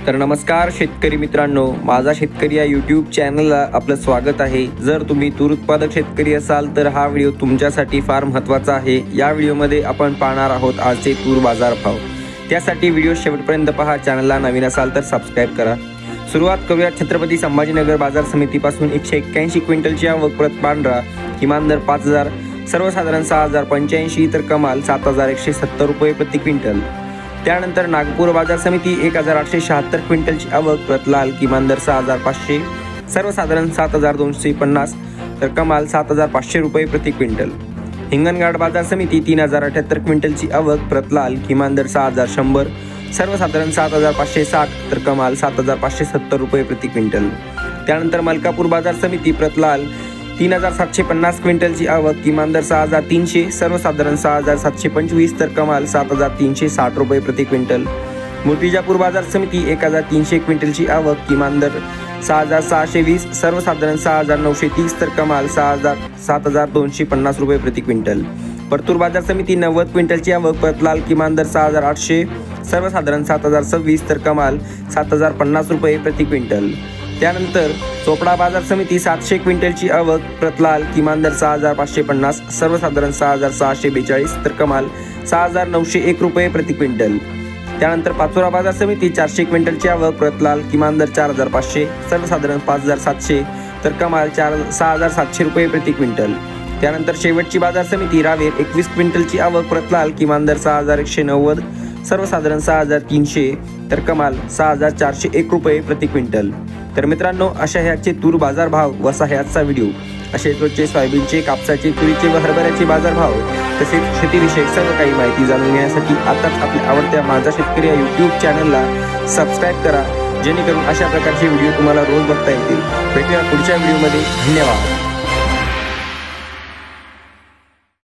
तर नमस्कार शेतकरी मित्रांनो, माझा शेतकरी या यूट्यूब चॅनलला आपलं स्वागत आहे। जर तुम्ही तूर उत्पादक शेतकरी असाल तर हा व्हिडिओ तुमच्यासाठी फार महत्त्वाचा आहे। या व्हिडिओमध्ये आपण पाहणार आहोत आजचे तूर बाजार भाव। त्यासाठी व्हिडिओ शेवटपर्यंत पहा। चॅनलला नवीन असाल तर सबस्क्राइब करा। सुरुवात करूया छत्रपती संभाजीनगर बाजार समितीपासून 181 क्विंटलची आवक प्रत पांढरा किमान दर 5000, सर्वसाधारण 6085 तर कमाल 7170 रुपये प्रति क्विंटल। त्यानंतर नागपूर बाजार समिती 1876 क्विंटलची आवक प्रत लाल किमान दर 6500, सर्वसाधारण 7250 तर कमाल 7500 रुपये प्रति क्विंटल। हिंगणघाट बाजार समिती 3078 क्विंटलची आवक प्रत लाल किमान दर 6100, सर्वसाधारण 7560 तर कमाल 7570 रुपये प्रति क्विंटल। त्यानंतर मलकापूर बाजार समिती प्रत लाल 3750 क्विंटलची आवक किमान दर 6300, सर्वसाधारण 6725 तर कमाल 7360 रुपये प्रति क्विंटल। मूर्तिजापूर बाजार समिती 1300 क्विंटलची आवक किमान दर 6620, सर्वसाधारण 6930 तर कमाल 7250 रुपये प्रति क्विंटल। परतूर बाजार समिती 90 क्विंटलची आवक प्रत लाल किमान दर 6800, सर्वसाधारण 7026 तर कमाल 7050 रुपये प्रति क्विंटल। त्यानंतर चोपडा बाजार समिती 700 क्विंटलची आवक प्रत लाल किमान दर 6550, सर्वसाधारण 6642 तर कमाल 6901 रुपये प्रति क्विंटल। त्यानंतर पाचोरा बाजार समिती 400 क्विंटलची आवक प्रत लाल किमान दर 4500, सर्वसाधारण 5700 तर कमाल 6700 रुपये प्रति क्विंटल। त्यानंतर शेवटची बाजार समिती रावेर 21 क्विंटलची आवक प्रत लाल किमान दर 6190, सर्वसाधारण 6300 तर कमाल 6401 रुपये प्रति क्विंटल। तर मित्रांनो, अशा ह्याचे तूर बाजार भाव व ह्याचा व्हिडिओ असे रोजचे सोयाबीनचे, कापसाचे, तुरीचे व हरभऱ्याचे बाजार भाव तसेच शेतीविषयक सर्व काही माहिती जाणून घेण्यासाठी आताच आपल्या आवडत्या माझा शेतकरी या यूट्यूब चॅनलला सबस्क्राईब करा, जेणेकरून अशा प्रकारचे व्हिडिओ तुम्हाला रोज बघता येतील। भेटूया पुढच्या व्हिडिओमध्ये। धन्यवाद।